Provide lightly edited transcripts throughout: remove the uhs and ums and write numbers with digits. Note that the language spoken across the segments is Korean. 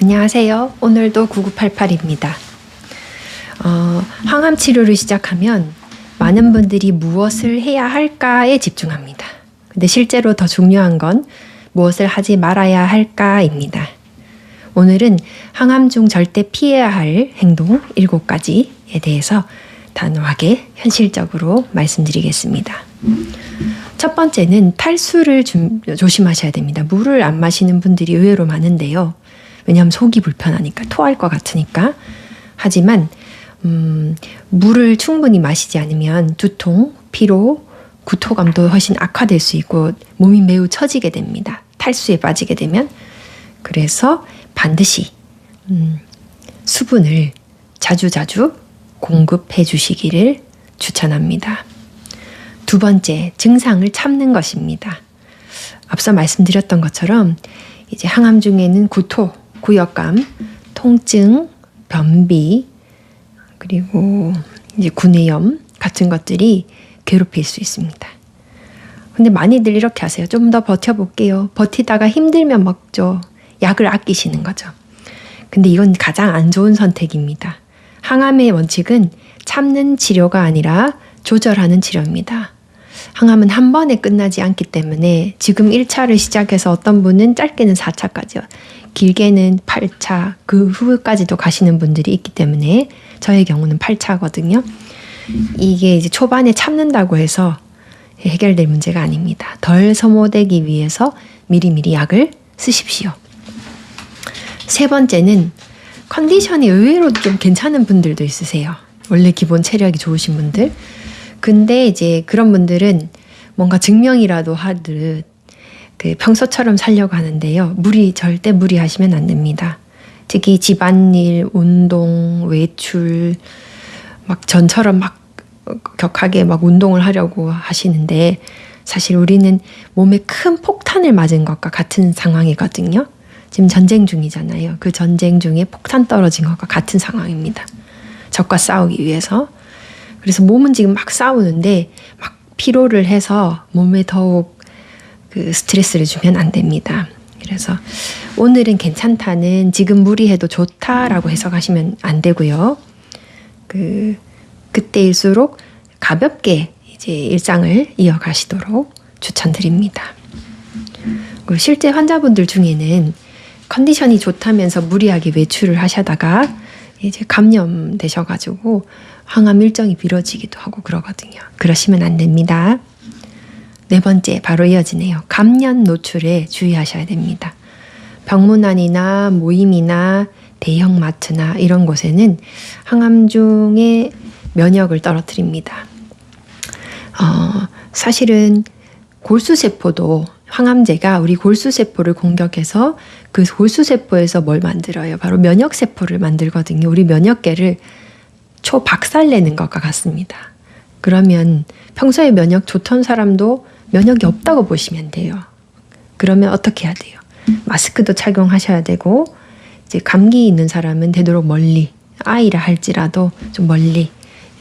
안녕하세요. 오늘도 9988입니다. 항암 치료를 시작하면 많은 분들이 무엇을 해야 할까에 집중합니다. 근데 실제로 더 중요한 건 무엇을 하지 말아야 할까입니다. 오늘은 항암 중 절대 피해야 할 행동 7가지에 대해서 단호하게 현실적으로 말씀드리겠습니다. 첫 번째는 탈수를 조심하셔야 됩니다. 물을 안 마시는 분들이 의외로 많은데요. 왜냐하면 속이 불편하니까, 토할 것 같으니까. 하지만 물을 충분히 마시지 않으면 두통, 피로, 구토감도 훨씬 악화될 수 있고 몸이 매우 처지게 됩니다. 탈수에 빠지게 되면. 그래서 반드시 수분을 자주자주 공급해 주시기를 추천합니다. 두 번째, 증상을 참는 것입니다. 앞서 말씀드렸던 것처럼 이제 항암 중에는 구토, 구역감, 통증, 변비, 그리고 이제 구내염 같은 것들이 괴롭힐 수 있습니다. 근데 많이들 이렇게 하세요. 좀 더 버텨볼게요. 버티다가 힘들면 먹죠. 약을 아끼시는 거죠. 근데 이건 가장 안 좋은 선택입니다. 항암의 원칙은 참는 치료가 아니라 조절하는 치료입니다. 항암은 한 번에 끝나지 않기 때문에 지금 1차를 시작해서 어떤 분은 짧게는 4차까지요. 길게는 8차, 그 후까지도 가시는 분들이 있기 때문에 저의 경우는 8차거든요. 이게 이제 초반에 참는다고 해서 해결될 문제가 아닙니다. 덜 소모되기 위해서 미리미리 약을 쓰십시오. 세 번째는 컨디션이 의외로 좀 괜찮은 분들도 있으세요. 원래 기본 체력이 좋으신 분들. 근데 이제 그런 분들은 뭔가 증명이라도 하듯 평소처럼 살려고 하는데요. 절대 무리하시면 안 됩니다. 특히 집안일, 운동, 외출, 막 전처럼 막 격하게 막 운동을 하려고 하시는데 사실 우리는 몸에 큰 폭탄을 맞은 것과 같은 상황이거든요. 지금 전쟁 중이잖아요. 그 전쟁 중에 폭탄 떨어진 것과 같은 상황입니다. 적과 싸우기 위해서. 그래서 몸은 지금 막 싸우는데 막 피로를 해서 몸에 더욱 스트레스를 주면 안 됩니다. 그래서 오늘은 괜찮다는, 지금 무리해도 좋다라고 해석하시면 안 되고요. 그때일수록 가볍게 이제 일상을 이어가시도록 추천드립니다. 실제 환자분들 중에는 컨디션이 좋다면서 무리하게 외출을 하시다가 이제 감염되셔가지고 항암 일정이 미뤄지기도 하고 그러거든요. 그러시면 안 됩니다. 네 번째, 바로 이어지네요. 감염 노출에 주의하셔야 됩니다. 병문안이나 모임이나 대형 마트나 이런 곳에는 항암 중에 면역을 떨어뜨립니다. 사실은 골수세포도 항암제가 우리 골수세포를 공격해서 그 골수세포에서 뭘 만들어요? 바로 면역세포를 만들거든요. 우리 면역계를 초박살내는 것과 같습니다. 그러면 평소에 면역 좋던 사람도 면역이 없다고 보시면 돼요. 그러면 어떻게 해야 돼요? 마스크도 착용하셔야 되고, 이제 감기 있는 사람은 되도록 멀리, 아이라 할지라도 좀 멀리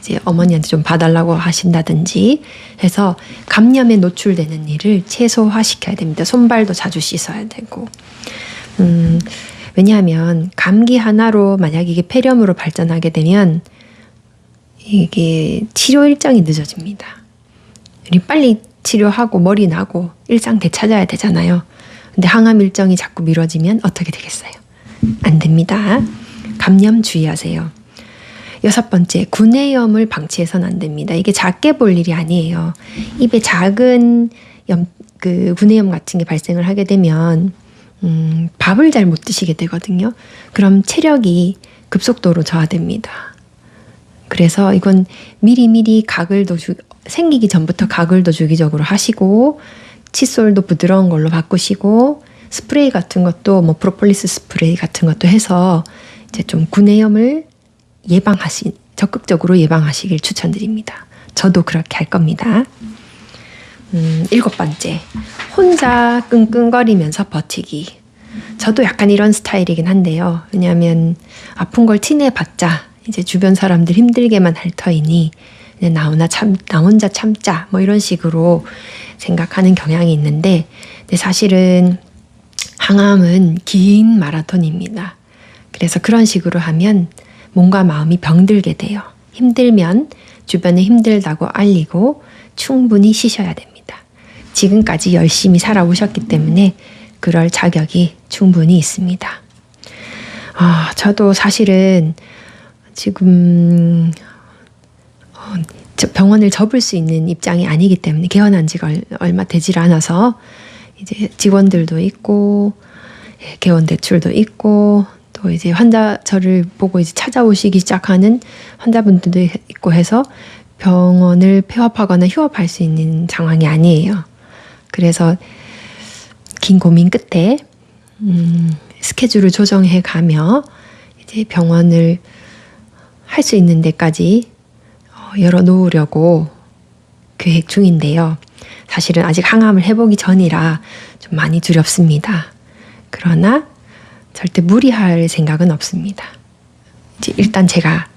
이제 어머니한테 좀 봐달라고 하신다든지 해서 감염에 노출되는 일을 최소화시켜야 됩니다. 손발도 자주 씻어야 되고. 왜냐하면 감기 하나로 만약 이게 폐렴으로 발전하게 되면 이게 치료 일정이 늦어집니다. 우리 빨리 치료하고 머리 나고 일상 되찾아야 되잖아요. 근데 항암 일정이 자꾸 미뤄지면 어떻게 되겠어요? 안 됩니다. 감염 주의하세요. 6번째, 구내염을 방치해서는 안 됩니다. 이게 작게 볼 일이 아니에요. 입에 작은 구내염 같은 게 발생을 하게 되면 밥을 잘 못 드시게 되거든요. 그럼 체력이 급속도로 저하됩니다. 그래서 이건 미리미리 생기기 전부터 가글도 주기적으로 하시고, 칫솔도 부드러운 걸로 바꾸시고, 스프레이 같은 것도 프로폴리스 스프레이 같은 것도 해서 이제 좀 구내염을 적극적으로 예방하시길 추천드립니다. 저도 그렇게 할 겁니다. 7번째, 혼자 끙끙거리면서 버티기. 저도 약간 이런 스타일이긴 한데요. 왜냐하면 아픈 걸 티내봤자 이제 주변 사람들 힘들게만 할 터이니 그냥 나 혼자 참자 이런 식으로 생각하는 경향이 있는데, 근데 사실은 항암은 긴 마라톤입니다. 그래서 그런 식으로 하면 몸과 마음이 병들게 돼요. 힘들면 주변에 힘들다고 알리고 충분히 쉬셔야 됩니다. 지금까지 열심히 살아오셨기 때문에 그럴 자격이 충분히 있습니다. 저도 사실은 지금 병원을 접을 수 있는 입장이 아니기 때문에 개원한 지가 얼마 되질 않아서 이제 직원들도 있고 개원 대출도 있고 또 이제 저를 보고 이제 찾아오시기 시작하는 환자분들도 있고 해서 병원을 폐업하거나 휴업할 수 있는 상황이 아니에요. 그래서 긴 고민 끝에 스케줄을 조정해 가며 이제 병원을 할 수 있는 데까지 열어놓으려고 계획 중인데요. 사실은 아직 항암을 해보기 전이라 좀 많이 두렵습니다. 그러나 절대 무리할 생각은 없습니다. 이제 일단 제가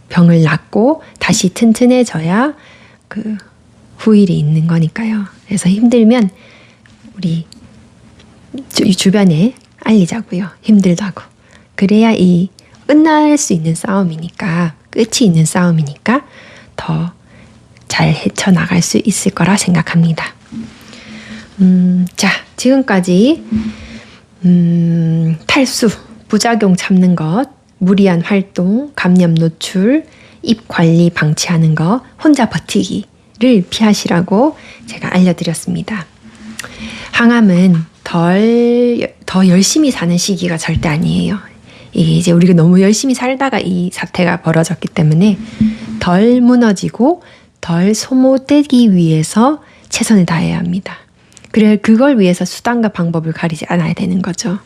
병을 낫고 다시 튼튼해져야 그 후일이 있는 거니까요. 그래서 힘들면 우리 주변에 알리자고요. 힘들다고. 그래야 이 끝날 수 있는 싸움이니까, 끝이 있는 싸움이니까 더 잘 헤쳐나갈 수 있을 거라 생각합니다. 자, 지금까지 탈수, 부작용 참는 것, 무리한 활동, 감염 노출, 입 관리 방치하는 것, 혼자 버티기를 피하시라고 제가 알려드렸습니다. 항암은 더 열심히 사는 시기가 절대 아니에요. 이게 이제 우리가 너무 열심히 살다가 이 사태가 벌어졌기 때문에 덜 무너지고 덜 소모되기 위해서 최선을 다해야 합니다. 그래 그걸 위해서 수단과 방법을 가리지 않아야 되는 거죠.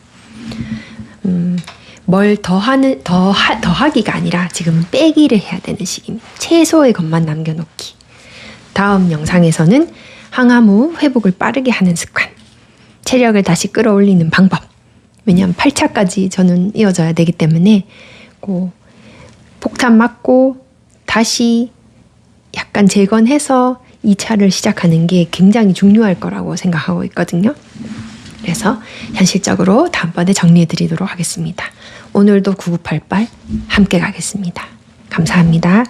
뭘 더하기가 아니라 지금은 빼기를 해야 되는 시기입니다. 최소의 것만 남겨놓기. 다음 영상에서는 항암 후 회복을 빠르게 하는 습관, 체력을 다시 끌어올리는 방법. 왜냐하면 8차까지 저는 이어져야 되기 때문에 폭탄 맞고 다시 약간 재건해서 2차를 시작하는 게 굉장히 중요할 거라고 생각하고 있거든요. 그래서 현실적으로 다음번에 정리해 드리도록 하겠습니다. 오늘도 9988 함께 가겠습니다. 감사합니다.